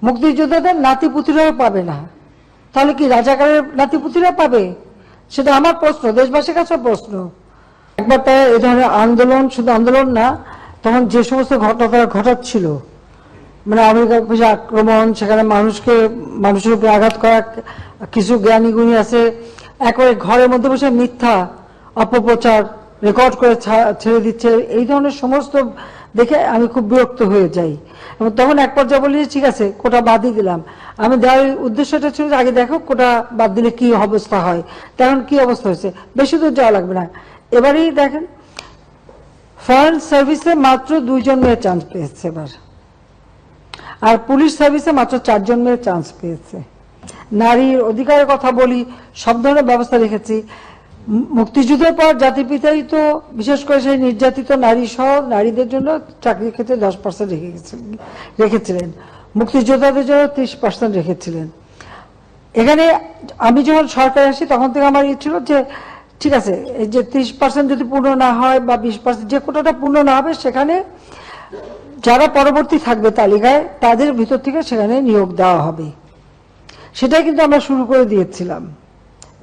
মুক্তিযোদ্ধাদের নাতিপুতিরাও পাবে না, তাহলে কি রাজাকারের নাতিপুতিরা পাবে? সেটা আমার প্রশ্ন, দেশবাসীর কাছে প্রশ্ন। একবার তারা এই ধরনের আন্দোলন, শুধু আন্দোলন না, তখন যে সমস্ত ঘটনা তারা ঘটাচ্ছিল, মানে আমেরিকার পিছনে আক্রমণ, সেখানে মানুষের উপরে আঘাত করা, কিছু জ্ঞানী গুণী আছে একেবারে ঘরের মধ্যে বসে মিথ্যা অপপ্রচার রেকর্ড করে ছেড়ে দিচ্ছে, এই ধরনের সমস্ত দেখে আমি খুব বিরক্ত হয়ে যাই। এবং তখন এক পর্যায়ে বলি ঠিক আছে কোটা বাদই দিলাম। আমি দেওয়ার উদ্দেশ্যটা ছিল যে আগে দেখো কোটা বাদ দিলে কি অবস্থা হয়, তখন কি অবস্থা হয়েছে, বেশি দূর যাওয়া লাগবে না। এবারেই দেখেন ফরেন সার্ভিসে মাত্র 2 জন মেয়ে চান্স পেয়েছে এবার, আর পুলিশ সার্ভিসে মাত্র 4 জন মেয়ে চান্স পেয়েছে। নারীর অধিকারের কথা বলি, সব ধরনের ব্যবস্থা রেখেছি। মুক্তিযুদ্ধের পর জাতির পিতাই তো বিশেষ করে সেই নির্যাতিত নারী সহ নারীদের জন্য চাকরির ক্ষেত্রে 10% রেখেছিলেন, মুক্তিযোদ্ধাদের জন্য 30% রেখেছিলেন। এখানে আমি যখন সরকারে আসি তখন থেকে আমার ইয়ে ছিল যে ঠিক আছে এই যে 30% যদি পূর্ণ না হয় বা 20% যে কোটাটা পূর্ণ না হবে, সেখানে যারা পরবর্তী থাকবে তালিকায় তাদের ভিতর থেকে সেখানে নিয়োগ দেওয়া হবে। সেটাই কিন্তু আমরা শুরু করে দিয়েছিলাম।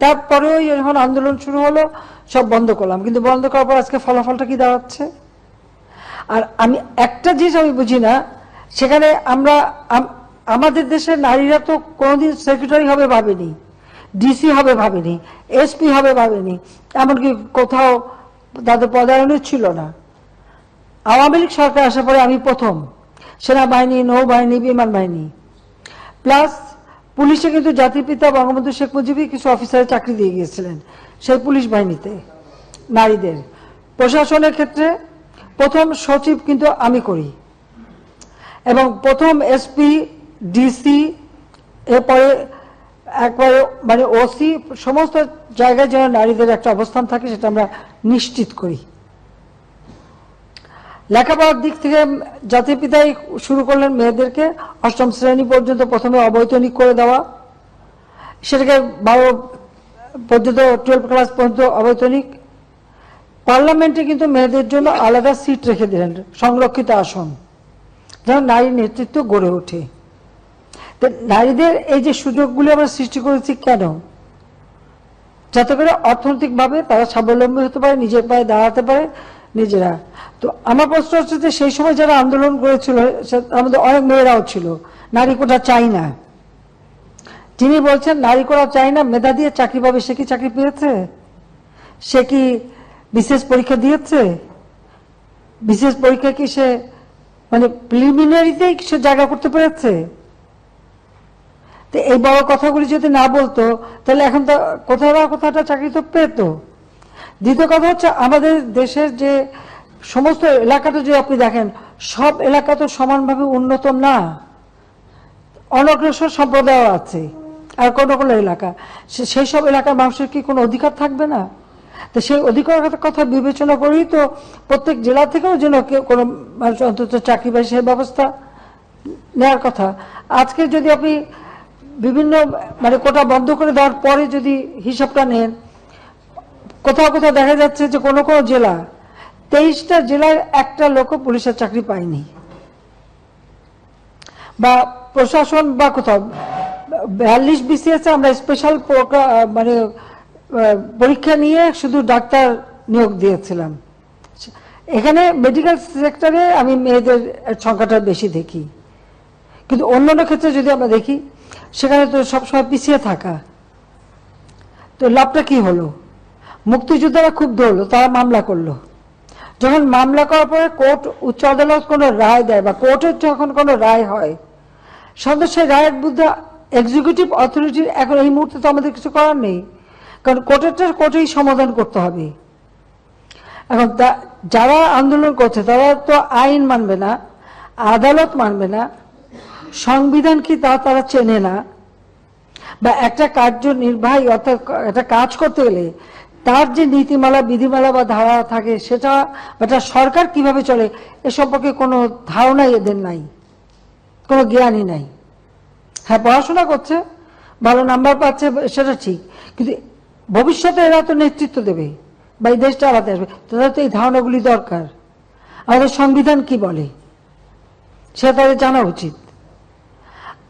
তারপরেও যখন আন্দোলন শুরু হলো সব বন্ধ করলাম, কিন্তু বন্ধ করার পর আজকে ফলাফলটা কি দাঁড়াচ্ছে? আর আমি একটা জিনিস আমি বুঝি না, সেখানে আমাদের দেশের নারীরা তো কোনোদিন সেক্রেটারি হবে ভাবেনি, ডিসি হবে ভাবেনি, এসপি হবে ভাবেনি, এমনকি কোথাও তাদের পদায়নও ছিল না। আওয়ামী লীগ সরকার আসার পরে আমি প্রথম সেনাবাহিনী, নৌবাহিনী, বিমান বাহিনী প্লাস পুলিশে কিন্তু জাতির পিতা বঙ্গবন্ধু শেখ মুজিবই কিছু অফিসারের চাকরি দিয়ে গিয়েছিলেন সেই পুলিশ বাহিনীতে নারীদের। প্রশাসনের ক্ষেত্রে প্রথম সচিব কিন্তু আমি করি, এবং প্রথম এসপি, ডিসি, এরপরে একবারে মানে ওসি, সমস্ত জায়গায় যেন নারীদের একটা অবস্থান থাকে সেটা আমরা নিশ্চিত করি। লেখাপড়ার দিক থেকে জাতির পিতাই শুরু করলেন মেয়েদেরকে 8ম শ্রেণী পর্যন্ত প্রথমে অবৈতনিক করে দেওয়া, সেটাকে 12 পর্যন্ত 12 ক্লাস পর্যন্ত অবৈতনিক। পার্লামেন্টে কিন্তু মেয়েদের জন্য আলাদা সিট রেখে দিলেন, সংরক্ষিত আসন, যেন নারী নেতৃত্ব গড়ে ওঠে। নারীদের এই যে সুযোগগুলি আমরা সৃষ্টি করেছি কেন? যাতে করে অর্থনৈতিকভাবে তারা স্বাবলম্বী হতে পারে, নিজের পায়ে দাঁড়াতে পারে নিজেরা। তো আমার প্রশ্ন হচ্ছে যে সেই সময় যারা আন্দোলন করেছিল আমাদের অনেক মেয়েরাও ছিল, নারী কোটা চাই না। যিনি বলছেন নারী কোটা চাই না, মেধা দিয়ে চাকরি পাবে, সে কি চাকরি পেয়েছে? সে কি বিশেষ পরীক্ষা দিয়েছে? বিশেষ পরীক্ষা কি সে মানে প্রিলিমিনারিতেই সে জায়গা করতে পেরেছে? তো এই বড় কথাগুলি যদি না বলতো তাহলে এখন তো কোথাও না কোথাও চাকরি তো পেত। দ্বিতীয় কথা হচ্ছে আমাদের দেশের যে সমস্ত এলাকাটা যদি আপনি দেখেন, সব এলাকা তো সমানভাবে উন্নত না, অনগ্রসর সম্প্রদায় আছে, আর কোনো কোনো এলাকা, সেই সব এলাকার মানুষের কি কোনো অধিকার থাকবে না? তো সেই অধিকারের কথা বিবেচনা করেই তো প্রত্যেক জেলা থেকেও যেন কেউ কোনো মানুষ অন্তত চাকরি পায় সেই ব্যবস্থা নেওয়ার কথা। আজকে যদি আপনি বিভিন্ন মানে কোটা বন্ধ করে দেওয়ার পরে যদি হিসাবটা নেন, কোথাও কোথাও দেখা যাচ্ছে যে কোনো কোনো জেলা 23টা জেলায় একটা লোকও পুলিশের চাকরি পায়নি, বা প্রশাসন বা কোথাও 42 BCS আমরা স্পেশাল মানে পরীক্ষা নিয়ে শুধু ডাক্তার নিয়োগ দিয়েছিলাম। এখানে মেডিকেল সেক্টরে আমি মেয়েদের সংখ্যাটা বেশি দেখি, কিন্তু অন্যান্য ক্ষেত্রে যদি আমরা দেখি সেখানে তো সবসময় পিছিয়ে থাকা। তো লাভটা কি হলো? মুক্তিযোদ্ধারা খুব দৌড়লো, তারা মামলা করলো। যখন মামলা করার পরে কোর্ট, উচ্চ আদালত কোনো রায় দেয় বা কোর্টের যখন কোনো রায় হয়, সাধারণত সেই রায়ের বিরুদ্ধে এক্সিকিউটিভ অথরিটির এখন এই মুহূর্তে তো আমাদের কিছু করার নেই, কারণ কোর্টেই সমাধান করতে হবে। এখন যারা আন্দোলন করছে তারা তো আইন মানবে না, আদালত মানবে না, সংবিধান কি তারা চেনে না, বা একটা কার্যনির্বাহী অর্থাৎ একটা কাজ করতে গেলে তার যে নীতিমালা, বিধিমালা বা ধারা থাকে সেটা, একটা সরকার কিভাবে চলে এ সম্পর্কে কোনো ধারণাই এদের নাই, কোনো জ্ঞানই নাই। হ্যাঁ, পড়াশোনা করছে, ভালো নাম্বার পাচ্ছে, সেটা ঠিক, কিন্তু ভবিষ্যতে এরা তো নেতৃত্ব দেবে বা এই দেশটা আলাদা আসবে, তাদের তো এই ধারণাগুলি দরকার। আমাদের সংবিধান কি বলে সেটা তাদের জানা উচিত।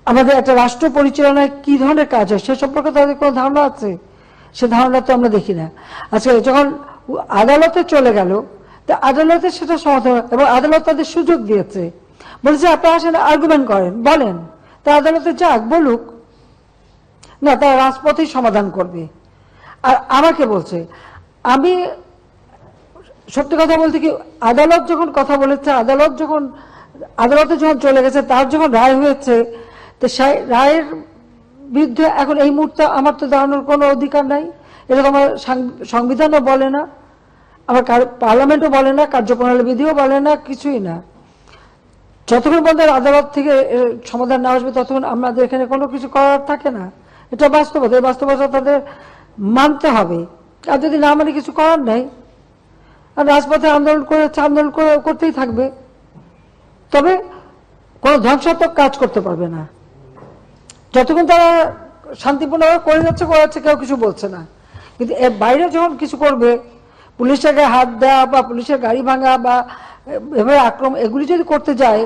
আমাদের একটা রাষ্ট্র পরিচালনায় কি ধরনের কাজ হয় সে সম্পর্কে তাদের কোনো ধারণা আছে? সে ধারণা তো আমরা দেখি না। আজকে যখন আদালতে চলে গেল, তা আদালতে সেটা সমাধান, এবং আদালত তাদের সুযোগ দিয়েছে, বলেছে আপনারা আসেন আর্গুমেন্ট করেন, বলেন, তা আদালতে যাক, বলুক না, তারা রাজপথেই সমাধান করবে। আর আমাকে বলছে, আমি সত্যি কথা বলতে কি, আদালত যখন কথা বলেছে, আদালতে যখন চলে গেছে, তার যখন রায় হয়েছে, তো সেই রায়ের বিরুদ্ধে এখন এই মুহূর্তে আমার তো দাঁড়ানোর কোনো অধিকার নাই। এটা তো আমার সংবিধানও বলে না, আমার পার্লামেন্টও বলে না, কার্যপ্রণালী বিধিও বলে না, কিছুই না। যতক্ষণ পর্যন্ত আদালত থেকে সমাধান না আসবে ততক্ষণ আমাদের এখানে কোনো কিছু করার থাকে না। এটা বাস্তবতা, এই বাস্তবতা তাদের মানতে হবে। আর যদি না মানে কিছু করার নাই, আর রাজপথে আন্দোলন করতেই থাকবে, তবে কোনো ধ্বংসাত্মক কাজ করতে পারবে না। যতক্ষণ তারা শান্তিপূর্ণভাবে করাচ্ছে, কেউ কিছু বলছে না। কিন্তু এর বাইরে যখন কিছু করবে, পুলিশের গায়ে হাত দেওয়া বা পুলিশের গাড়ি ভাঙা বা এভাবে আক্রমণ, এগুলি যদি করতে যায়,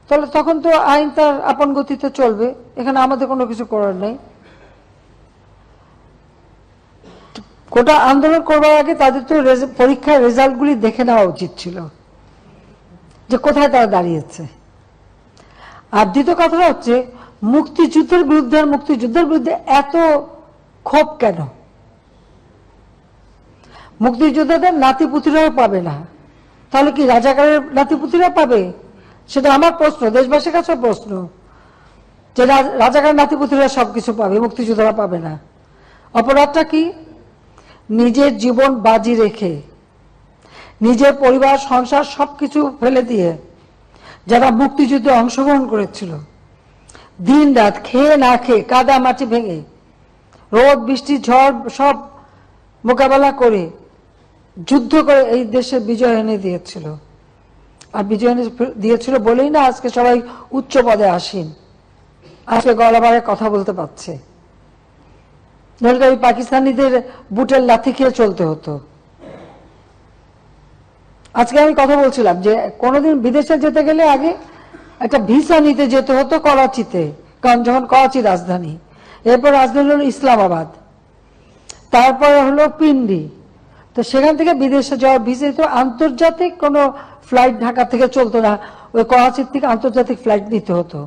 তাহলে তখন তো আইন তার আপন গতিতে চলবে, এখানে আমাদের কোনো কিছু করার নেই। কোটা আন্দোলন করবার আগে তাদের তো পরীক্ষার রেজাল্টগুলি দেখে নেওয়া উচিত ছিল, যে কোথায় তারা দাঁড়িয়েছে। আর দ্বিতীয় কথাটা হচ্ছে, মুক্তিযুদ্ধের বিরুদ্ধে এত ক্ষোভ কেন? মুক্তিযোদ্ধাদের নাতিপুতিরাও পাবে না, তাহলে কি রাজাকারের নাতিপুতিরা পাবে? সেটা আমার প্রশ্ন, দেশবাসীর কাছে প্রশ্ন, যে রাজাকারের নাতিপুতিরা সবকিছু পাবে, মুক্তিযোদ্ধারা পাবে না। অপরাধটা কি? নিজের জীবন বাজি রেখে, নিজের পরিবার সংসার সবকিছু ফেলে দিয়ে যারা মুক্তিযুদ্ধে অংশগ্রহণ করেছিল, দিন রাত খেয়ে না খেয়ে, কাদা মাটি ভেঙে, রোদ বৃষ্টি ঝড় সব মোকাবেলা করে, যুদ্ধ করে এই দেশে বিজয় এনে দিয়েছিল। আর বিজয় এনে দিয়েছিল বলেই না আজকে সবাই উচ্চ পদে আসীন, আজকে গলাবারে কথা বলতে পারছে। নইলে ওই পাকিস্তানিদের বুটের লাথি খেয়ে চলতে হতো। আজকে আমি কথা বলছিলাম যে কোনোদিন বিদেশে যেতে গেলে আগে একটা ভিসা নিতে যেতে হতো করাচিতে, কারণ যখন করাচি রাজধানী, এরপর রাজধানী হলো ইসলামাবাদ, তারপরে হলো পিন্ডি। তো সেখান থেকে বিদেশে যাওয়ার ভিসা তো আন্তর্জাতিক কোনো ফ্লাইট ঢাকা থেকে চলতো না, ওই করাচির থেকে আন্তর্জাতিক ফ্লাইট নিতে হতো,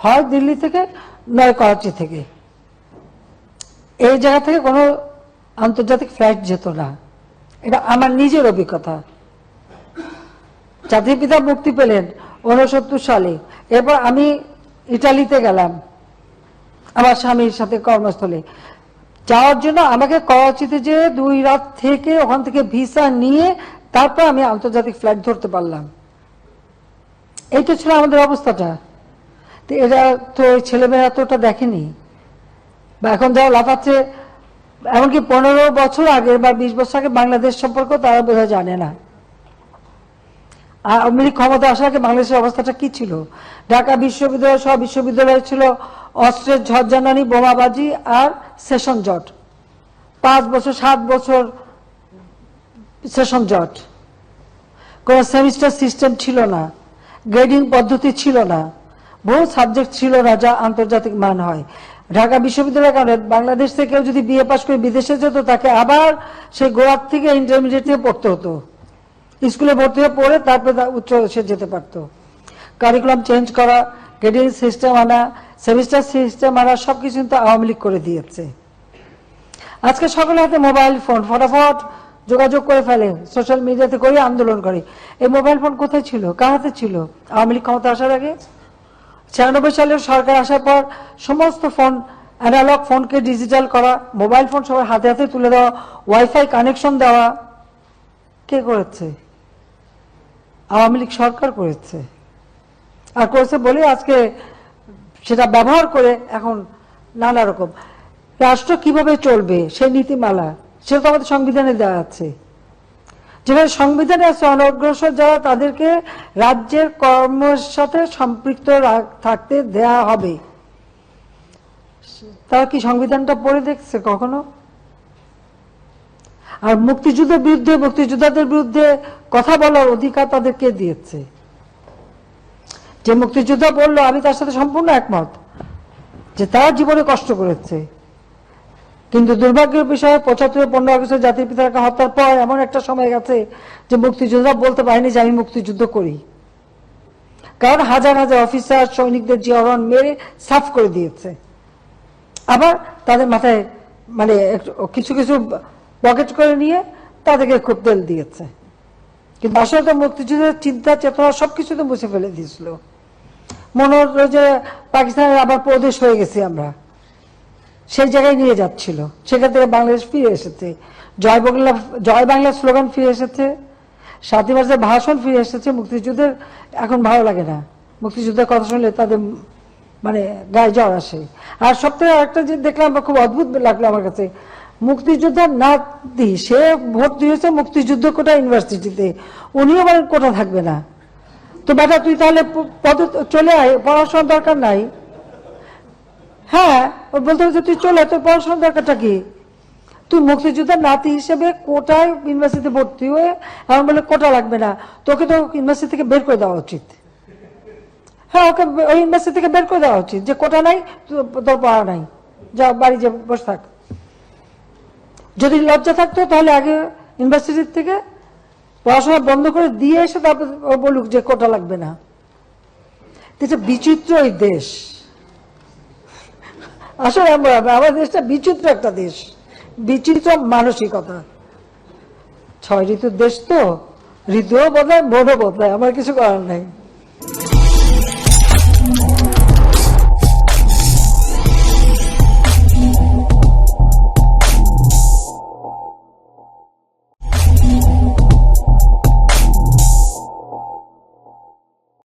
হয় দিল্লি থেকে নয় করাচি থেকে। এই জায়গা থেকে কোনো আন্তর্জাতিক ফ্লাইট যেত না, এটা আমার নিজের অভিজ্ঞতা। জাতির পিতা মুক্তি পেলেন 69 সালে, এরপর আমি ইটালিতে গেলাম আমার স্বামীর সাথে কর্মস্থলে যাওয়ার জন্য। আমাকে করাচিতে যে 2 রাত থেকে ওখান থেকে ভিসা নিয়ে তারপর আমি আন্তর্জাতিক ফ্লাইট ধরতে পারলাম। এইটা ছিল আমাদের অবস্থাটা। তো এরা তো ছেলেমেয়েরা তো ওটা দেখেনি, বা এখন যারা লাফাচ্ছে, এমনকি 15 বছর আগে বা 20 বছর আগে বাংলাদেশ সম্পর্কে তারা বোধহয় জানে না। আওয়ামী লীগ ক্ষমতা আসার আগে বাংলাদেশের অবস্থাটা কি ছিল? ঢাকা বিশ্ববিদ্যালয় সব বিশ্ববিদ্যালয় ছিল অস্ত্রের ঝড়জানানি, বোমাবাজি আর সেশন জট। 5 বছর 7 বছর সেশন জট। কোনো সেমিস্টার সিস্টেম ছিল না, গ্রেডিং পদ্ধতি ছিল না, বহু সাবজেক্ট ছিল না যা আন্তর্জাতিক মান হয়। ঢাকা বিশ্ববিদ্যালয়ের কারণে বাংলাদেশ থেকে যদি বিএ পাস করে বিদেশে যেত, তাকে আবার সেই গোড়ার থেকে ইন্টারমিডিয়েট থেকে পড়তে হতো, স্কুলে ভর্তি হয়ে পড়ে তারপরে উচ্চ সে যেতে পারত। কারিকুলাম চেঞ্জ করা, গ্রেডিং সিস্টেম আনা, সেমিস্টার সিস্টেম আনা, সবকিছু কিন্তু আওয়ামী লীগ করে দিয়েছে। আজকে সকলের হাতে মোবাইল ফোন, ফটাফট যোগাযোগ করে ফেলে, সোশ্যাল মিডিয়াতে করে আন্দোলন করে। এই মোবাইল ফোন কোথায় ছিল, কার হাতে ছিল আওয়ামী লীগ ক্ষমতা আসার আগে? 96 সালের সরকার আসার পর সমস্ত ফোন, অ্যানালগ ফোনকে ডিজিটাল করা, মোবাইল ফোন সবার হাতে হাতে তুলে দেওয়া, ওয়াইফাই কানেকশন দেওয়া, কে করেছে? আওয়ামী লীগ সরকার করেছে। আর করেছে বলে আজকে সেটা ব্যবহার করে এখন নানা রকম রাষ্ট্র কিভাবে চলবে সেই নীতিমালা, সেটা তো আমাদের সংবিধানে দেওয়া আছে। যেখানে সংবিধানে আছে অনগ্রসর যারা, তাদেরকে রাজ্যের কর্মের সাথে সম্পৃক্ত থাকতে দেয়া হবে। তারা কি সংবিধানটা পড়ে দেখছে কখনো? আর মুক্তিযুদ্ধের বিরুদ্ধে, মুক্তিযোদ্ধাদের বিরুদ্ধে কথা বলার অধিকার তাদেরকে দিয়েছে। যে মুক্তিযোদ্ধা বললো, আমি তার সাথে সম্পূর্ণ একমত যে তার জীবনে কষ্ট করেছে, কিন্তু দুর্ভাগ্যের বিষয় ৭৫-১৫ আগস্টের জাতির পিতাকে হত্যার পর এমন একটা সময় গেছে যে মুক্তিযোদ্ধা বলতে পারেনি যে আমি মুক্তিযুদ্ধ করি, কারণ হাজার হাজার অফিসার সৈনিকদের জিয়ারন মেরে সাফ করে দিয়েছে। আবার তাদের মাথায় মানে কিছু কিছু পকেট করে নিয়ে তাদেরকে খুব তেল দিয়েছে, কিন্তু আসলে তো মুক্তিযুদ্ধের চিন্তা চেতনা সবকিছু তো মুছে ফেলে দিয়েছিল। মনে হলো যে পাকিস্তানের আবার প্রদেশ হয়ে গেছি আমরা, সেই জায়গায় নিয়ে যাচ্ছিল। সেখান থেকে বাংলাদেশ ফিরে এসেছে, জয় বাংলা স্লোগান ফিরে এসেছে, ৭ই মার্চের ভাষণ ফিরে এসেছে। মুক্তিযুদ্ধের এখন ভালো লাগে না, মুক্তিযুদ্ধের কথা শুনলে তাদের মানে গায়ে জ্বর আসে। আর সবথেকে একটা যে দেখলাম খুব অদ্ভুত লাগলো আমার কাছে, মুক্তিযোদ্ধার নাতি সে ভোট দিয়েছে মুক্তিযুদ্ধ কোটা ইউনিভার্সিটিতে, উনিও বলেন কোটা থাকবে না। তো বেটা তুই তাহলে পদে চলে আয়, পড়াশোনার দরকার নাই। হ্যাঁ, বলতে হচ্ছে তুই চলে, তোর পড়াশোনার দরকারটা কি? তুই মুক্তিযোদ্ধার নাতি হিসেবে কোটায় ইউনিভার্সিটিতে ভর্তি হয়ে এমন বলে কোটা লাগবে না, তোকে তো ইউনিভার্সিটি থেকে বের করে দেওয়া উচিত। হ্যাঁ, ওকে ওই ইউনিভার্সিটি থেকে বের করে দেওয়া উচিত, যে কোটা নাই, তোর পড়া নাই, যা বাড়ি যে বসে থাক। যদি লজ্জা থাকতো তাহলে আগে ইউনিভার্সিটির থেকে পড়াশোনা বন্ধ করে দিয়ে এসে তারপর বলুক যে কোটা লাগবে না। এটা বিচিত্র এই দেশ, আসলে আমাদের দেশটা বিচিত্র একটা দেশ, বিচিত্র মানসিকতা। ৬ ঋতুর দেশ তো, ঋতুও বদলায়, মনও বদলায়, আমার কিছু করার নাই।